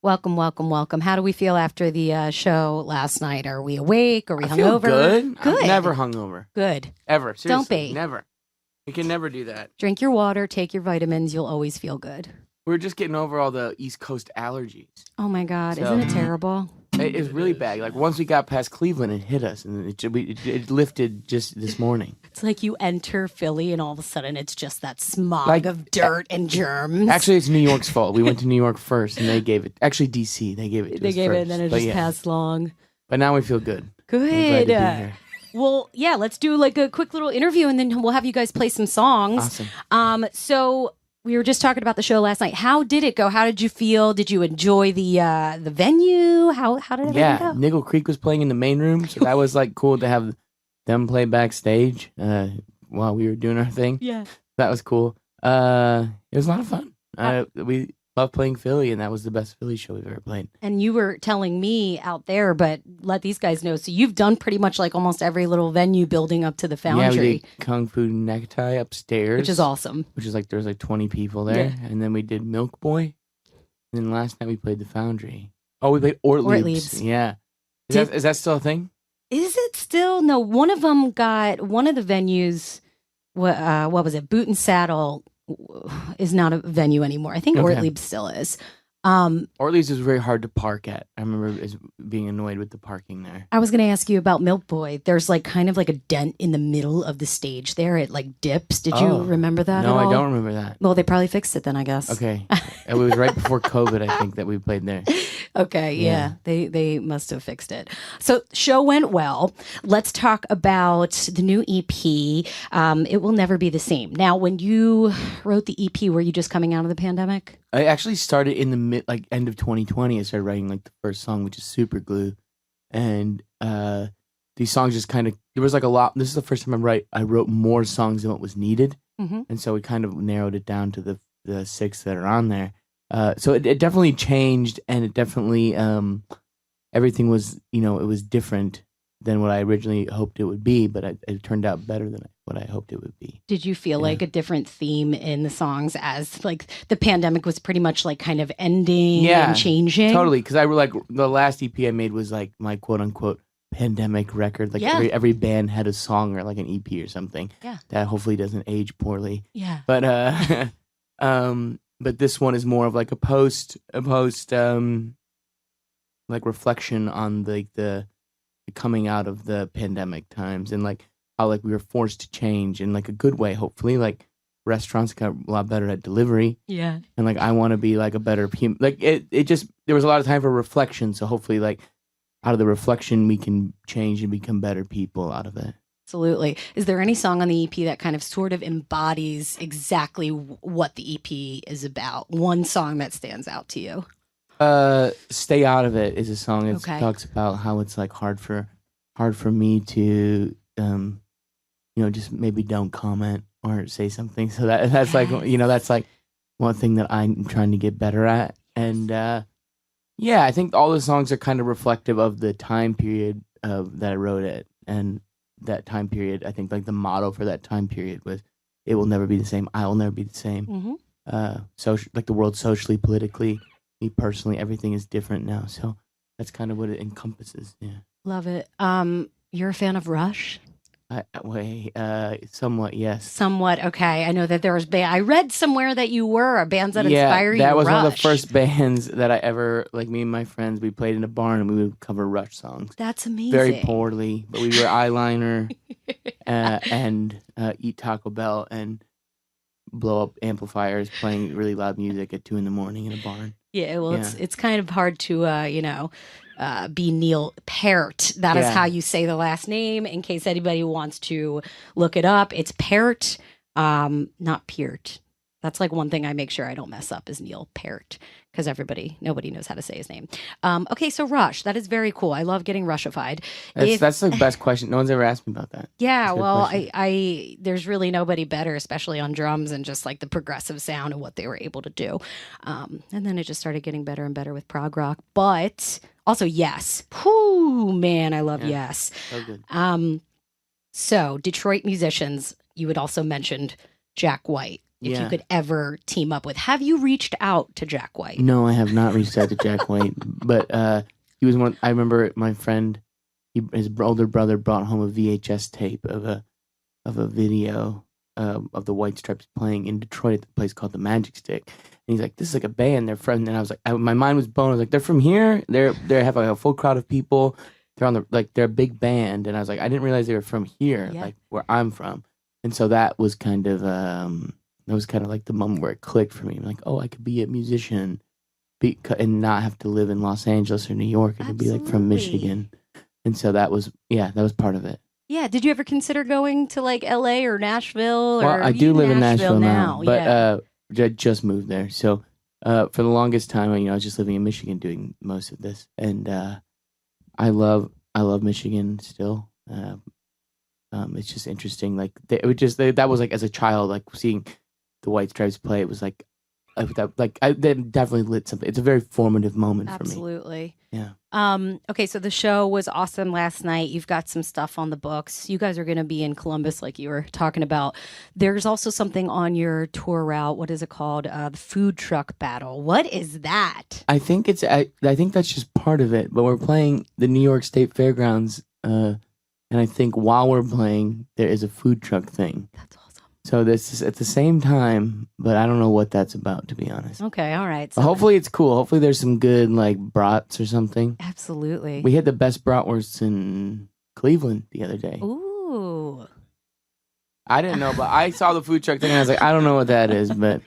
Welcome, welcome, welcome. How do we feel after the show last night? Are we awake? Are we I feel hungover? good. Good. I'm never hungover. Good. Ever. Seriously. Don't be. Never. You can never do that. Drink your water, take your vitamins. You'll always feel good. We're just getting over all the East Coast allergies. Oh my God. So- Isn't it terrible? It's really bad. Like once we got past Cleveland, it hit us, and it lifted just this morning. It's like you enter Philly and all of a sudden it's just that smog Like- of dirt and germs. Actually, it's New York's fault. We went to New York first, and they gave it. Actually, DC, they gave it. To they us gave it first. and then it But just yeah. passed along. But now we feel good. Good. We're glad to be here. Well, yeah, let's do like a quick little interview and then we'll have you guys play some songs. Awesome. So we were just talking about the show last night. How did it go? How did you feel? Did you enjoy the venue? How did everything Yeah, go? Niggle Creek was playing in the main room, so that was like cool to have them play backstage while we were doing our thing. Yeah. That was cool. It was a lot of fun. We love playing Philly, and that was the best Philly show we've ever played. And you were telling me out there, but let these guys know. So you've done pretty much like almost every little venue building up to the Yeah, we Foundry, did Kung Fu Necktie upstairs, which is awesome. Which is like there's like 20 people there, Yeah. and then we did Milk Boy, and then last night we played the Foundry. Oh, we played Ortlieb's. Yeah, is that still a thing? Is it still? No, one of them got one of the venues. What was it? Boot and Saddle is not a venue anymore. I think Okay. Ortlieb still is. Ortlieb's is very hard to park at. I remember being annoyed with the parking there. I was going to ask you about Milk Boy. There's like kind of like a dent in the middle of the stage there. It like dips. Did you remember that? No, at all? I don't remember that. Well, they probably fixed it then, I guess. Okay, it was right before COVID, I think, that we played there. Okay, Yeah. they must have fixed it. So show went well. Let's talk about the new EP. It will never be the same. Now, when you wrote the EP, were you just coming out of the pandemic? I actually started in the end of 2020. I started writing like the first song, which is Super Glue, and these songs just kind of there was like a lot. This is the first time I wrote more songs than what was needed, and so we kind of narrowed it down to the 6 that are on there. So it definitely changed, and it definitely everything was it was different than what I originally hoped it would be, but it turned out better than what I hoped it would be. Did you feel like a different theme in the songs as like the pandemic was pretty much like kind of ending and changing? Totally, because I like the last EP I made was like my quote unquote pandemic record. Like every band had a song or like an EP or something. Yeah. That hopefully doesn't age poorly. Yeah. But but this one is more of like a post like reflection on the coming out of the pandemic times and like how like we were forced to change in like a good way. Hopefully, like restaurants got a lot better at delivery. Yeah. And like I want to be like a better human. Like it just there was a lot of time for reflection. So hopefully, like out of the reflection, we can change and become better people out of it. Absolutely. Is there any song on the EP that kind of sort of embodies exactly what the EP is about? One song that stands out to you? Stay Out of It is a song that talks about how it's like hard for me to just maybe don't comment or say something. So that's like that's like one thing that I'm trying to get better at. And I think all the songs are kind of reflective of the time period that I wrote it. And that time period, I think like the motto for that time period was it will never be the same. I will never be the same. So like the world socially, politically, me personally, everything is different now. So that's kind of what it encompasses. Yeah. Love it. You're a fan of Rush? Somewhat, yes. Somewhat, okay. I know that there was I read somewhere that you were bands that inspire you. That was Rush. one of the first bands that I ever, like me and my friends, we played in a barn and we would cover Rush songs. That's amazing. Very poorly, but we were eyeliner and eat Taco Bell and blow up amplifiers playing really loud music at 2 a.m. in a barn. Yeah, well, it's kind of hard to be Neil Peart. That is how you say the last name. In case anybody wants to look it up, it's Peart, not Peart. That's like one thing I make sure I don't mess up is Neil Peart because nobody knows how to say his name. Okay, so Rush, that is very cool. I love getting Rushified. That's the best question. No one's ever asked me about that. Yeah, well, I there's really nobody better, especially on drums and just like the progressive sound and what they were able to do. And then it just started getting better and better with prog rock. But also, Yes. Whoo, man, I love Yes. So good. So Detroit musicians, you had also mentioned Jack White. if you could ever team up with. Have you reached out to Jack White? No, I have not reached out to Jack White, but he was one. I remember my friend, his older brother brought home a VHS tape of a video of the White Stripes playing in Detroit at the place called the Magic Stick. And he's like, "This is like a band. They're from." And I was like, my mind was blown. I was like, "They're from here. They have like a full crowd of people. They're on they're a big band." And I was like, I didn't realize they were from here, like where I'm from. And so that was kind of like the moment where it clicked for me. I'm like, oh, I could be a musician, and not have to live in Los Angeles or New York. I could be like from Michigan. And so that was part of it. Yeah. Did you ever consider going to like LA or Nashville? Well, I do live in Nashville now, but I just moved there. So for the longest time, I was just living in Michigan doing most of this, and I love Michigan still. It's just interesting. Like that was like as a child, like seeing the White Stripes play. It was like that definitely lit something. It's a very formative moment for me. Absolutely. Yeah. Okay, so the show was awesome last night. You've got some stuff on the books. You guys are going to be in Columbus, like you were talking about. There's also something on your tour route. What is it called? The food truck battle. What is that? I think I think that's just part of it. But we're playing the New York State Fairgrounds, and I think while we're playing, there is a food truck thing. That's awesome. So this is at the same time, but I don't know what that's about, to be honest. Okay, all right. So hopefully it's cool. Hopefully there's some good like brats or something. Absolutely. We had the best bratwursts in Cleveland the other day. Ooh. I didn't know, but I saw the food truck thing and I was like, I don't know what that is, but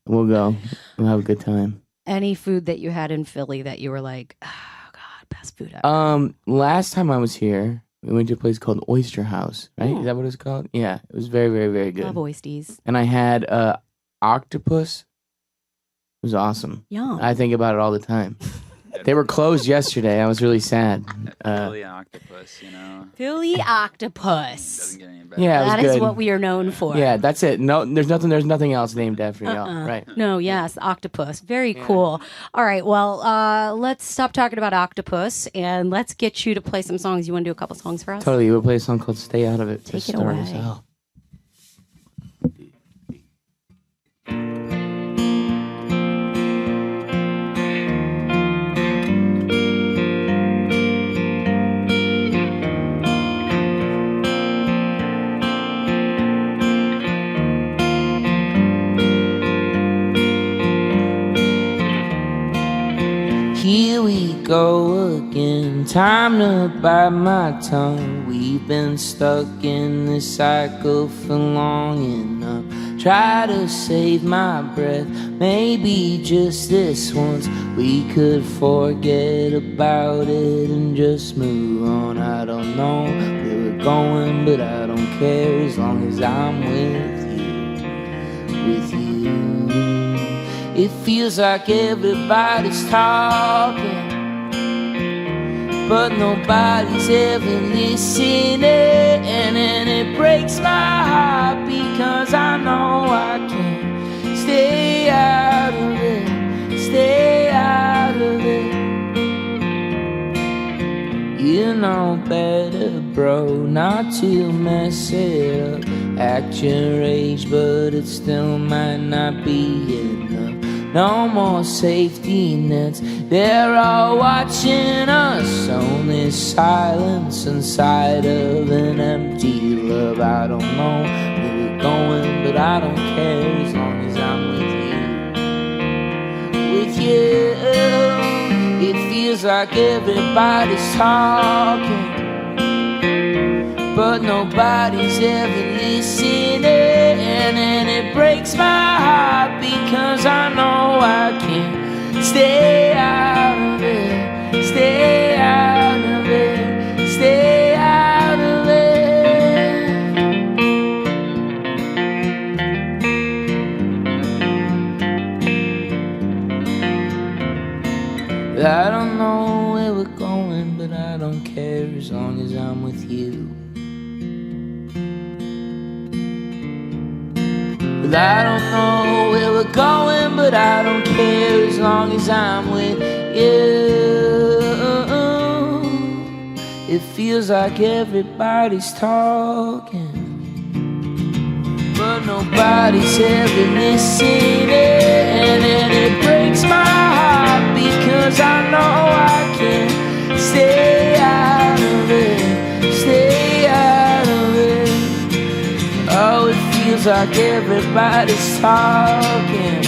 we'll go. We'll have a good time. Any food that you had in Philly that you were like, oh God, best food ever? Last time I was here, we went to a place called Oyster House, right? Is that what it's called? Yeah, it was very, very, very good. Love oysters. And I had octopus. It was awesome. Yum. I think about it all the time. They were closed yesterday. I was really sad. Philly octopus, Philly octopus. Doesn't get any better. Yeah, that is what we are known for. Yeah, that's it. No, there's nothing else named after y'all. Right. No, yes, octopus. Very cool. All right, well, let's stop talking about octopus and let's get you to play some songs. You want to do a couple songs for us? Totally. We'll play a song called Stay Out of It to start us out. Here we go again, time to bite my tongue. We've been stuck in this cycle for long enough. Try to save my breath, maybe just this once we could forget about it and just move on. I don't know where we're going, but I don't care as long as I'm with you. It feels like everybody's talking, but nobody's ever listening. And it breaks my heart because I know I can't stay out of it, stay out of it. You know better, bro, not to mess it up. Act your age, but it still might not be enough. No more safety nets, they're all watching us. Only silence inside of an empty love. I don't know where we're going, but I don't care as long as I'm with you. It feels like everybody's talking, but nobody's ever listening. And it breaks my heart because I know I can't stay out of it, stay out of it, stay out of it. I don't know where we're going, but I don't care as long as I'm with you. I don't know where we're going, but I don't care as long as I'm with you. It feels like everybody's talking, but nobody's ever listening, and it breaks my heart because I know I can't stay out of it, stay out of it. Oh, it feels like everybody's talking,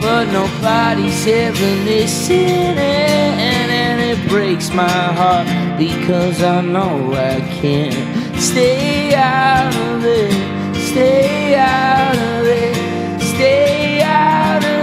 but nobody's ever listening, and it breaks my heart because I know I can't stay out of it, stay out of it, stay out of it.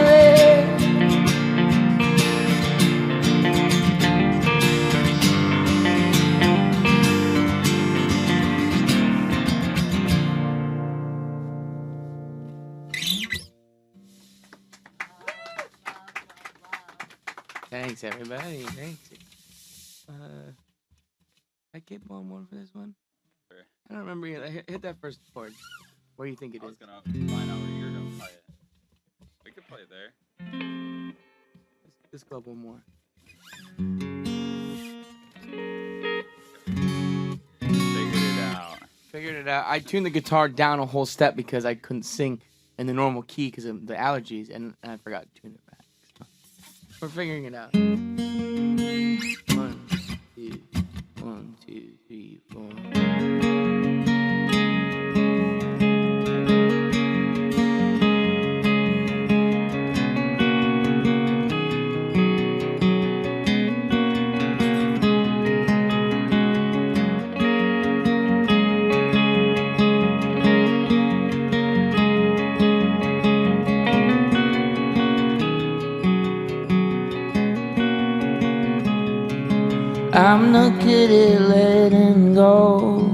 Thanks, everybody. Thanks. I keep on one for this one. Sure. I don't remember. Hit that first chord. Where do you think it is? I was gonna find out where you're gonna play it. We could play it there. Let's go up one more. Figured it out. I tuned the guitar down a whole step because I couldn't sing in the normal key because of the allergies, and I forgot to tune it back. So we're figuring it out. 1, 2, 1, 2, 3, 4. I'm no good at letting go.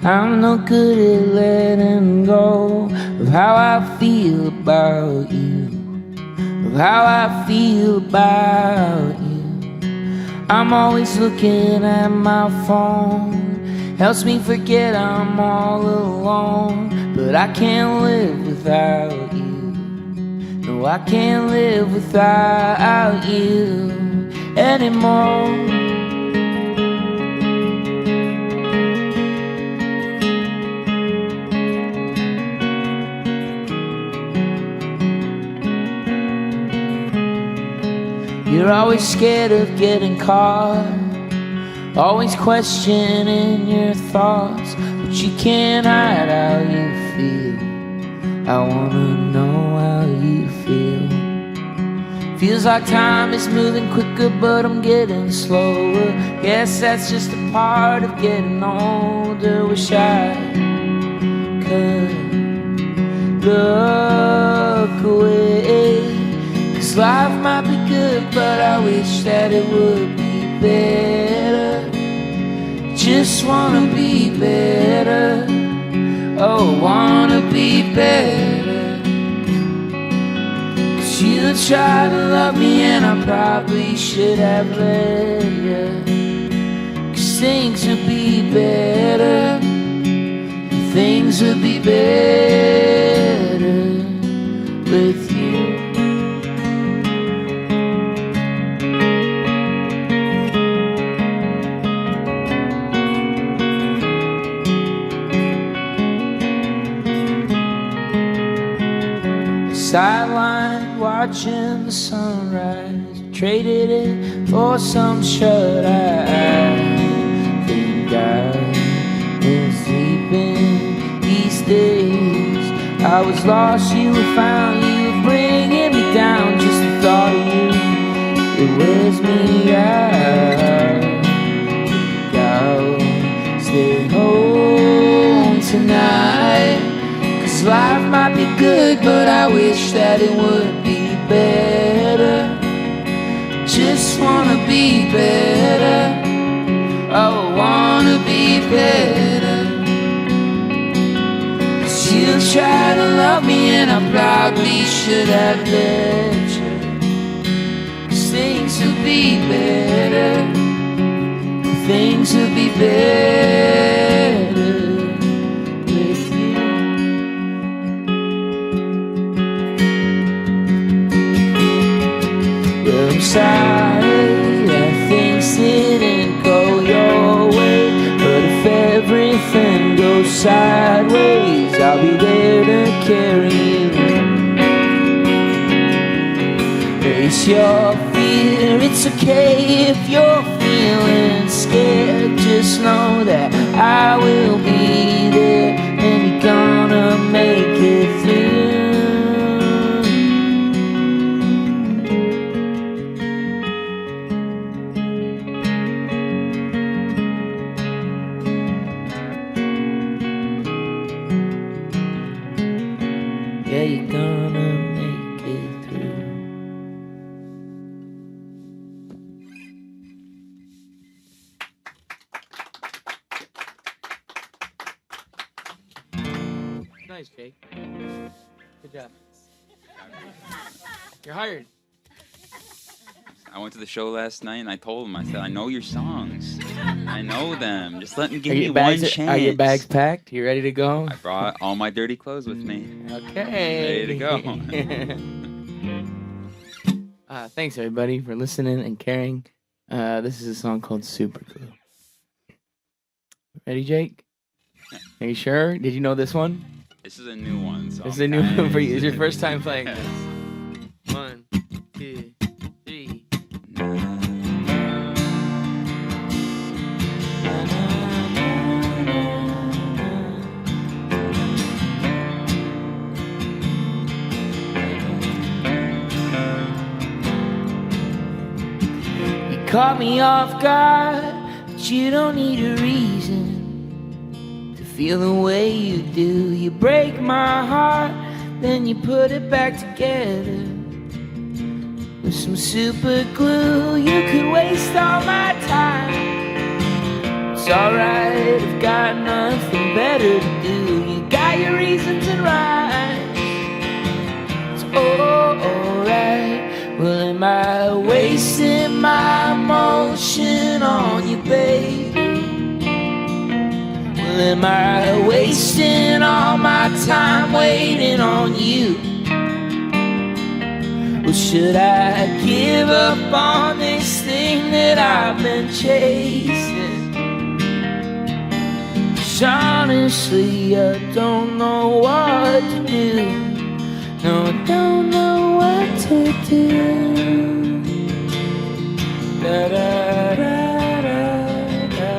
I'm no good at letting go of how I feel about you, of how I feel about you. I'm always looking at my phone, helps me forget I'm all alone. But I can't live without you. No, I can't live without you anymore. You're always scared of getting caught, always questioning your thoughts, but you can't hide how you feel. I wanna know how you feel. Feels like time is moving quicker, but I'm getting slower. Guess that's just a part of getting older. Wish I could look away, 'cause life might be good, but I wish that it would be better. Just wanna be better. Oh, wanna be better. 'Cause you tried to love me and I probably should have let you. 'Cause things would be better. Things would be better with you. Sideline watching the sunrise, traded it for some shut-eye. Think I've been sleeping these days. I was lost, you were found, you were bringing me down. Just the thought of you, it wears me out. I'll stay home tonight. Life might be good, but I wish that it would be better. Just wanna be better. Oh, wanna be better. 'Cause you tried to love me and I probably should have let you. 'Cause things would be better. Things would be better. I'm sorry that things didn't go your way, but if everything goes sideways, carry you. Face your fear, it's okay if you're feeling scared. Just know that I will be there, and you're gonna make it through. Yeah, you're gonna make it through. Nice, Jake. Good job. You're hired. I went to the show last night and I told him, I said, I know your songs. I know them. Just let me give me one chance. Are your bags packed? You ready to go? I brought all my dirty clothes with me. Okay. Ready to go. Thanks, everybody, for listening and caring. This is a song called Super Glue. Ready, Jake? Are you sure? Did you know this one? This is a new one. So this is a new one for you. It's your first time playing this. 1, 2, 3. You caught me off guard, but you don't need a reason to feel the way you do. You break my heart, then you put it back together with some super glue. You could waste all my time. It's alright, I've got nothing better to do. You got your reasons and rights. It's alright. Well, am I wasting my emotion on you, baby? Well, am I wasting all my time waiting on you? Or should I give up on this thing that I've been chasing? 'Cause honestly, I don't know what to do. No, I don't know what to do. Da da da da da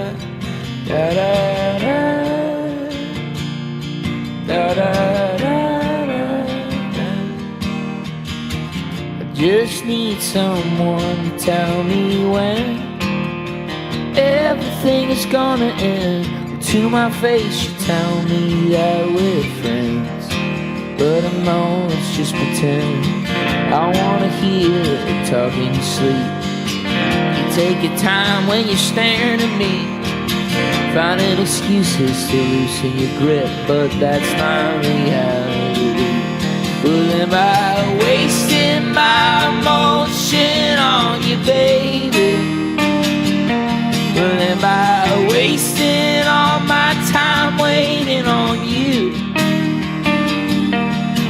da da da da da da. I just need someone to tell me when everything is gonna end. To my face, you tell me that we're friends, but I know it's just pretend. I wanna hear it talk in your sleep. You take your time when you're staring at me, finding excuses to loosen your grip, but that's not reality. Well, am I wasting my emotion on you, baby? Well, am I wasting all my time waiting on you?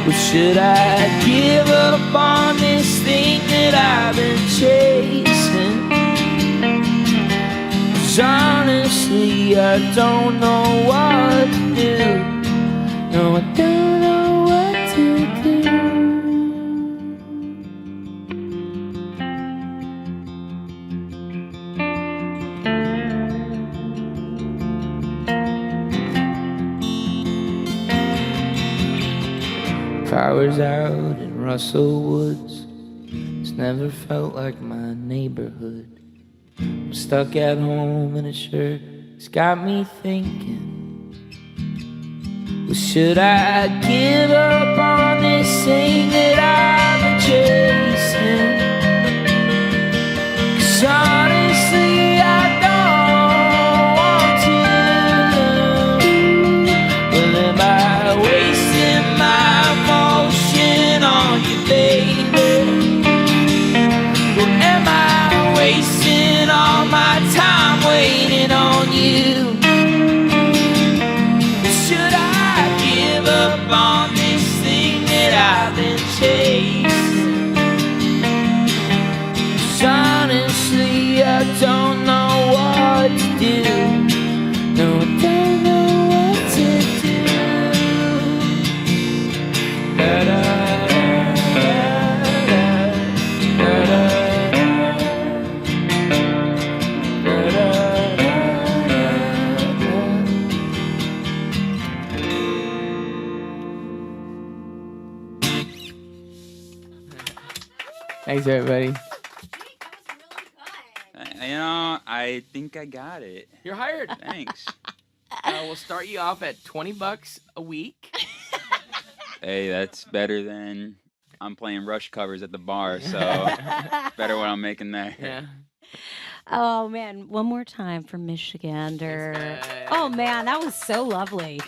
Or should I give up on this thing that I've been chasing? 'Cause honestly, I don't know what to do. No, I don't know what to do. Flowers out in Russell Woods. It's never felt like my neighborhood. I'm stuck at home in a shirt. It's got me thinking, well, should I give up on this thing that I've been chasing? 'Cause honestly, I don't want to. Well, am I wasting my emotion on you, baby? Or am I wasting all my time waiting on you? Should I give up on this thing that I've been chasing? 'Cause honestly, I don't know what to do. No, I don't know what to do. Thanks, everybody. I think I got it. You're hired. Thanks. We'll start you off at $20 a week. Hey, that's better than I'm playing Rush covers at the bar, so better what I'm making there. Yeah. Oh, man. One more time for Michigander. Oh, man. That was so lovely.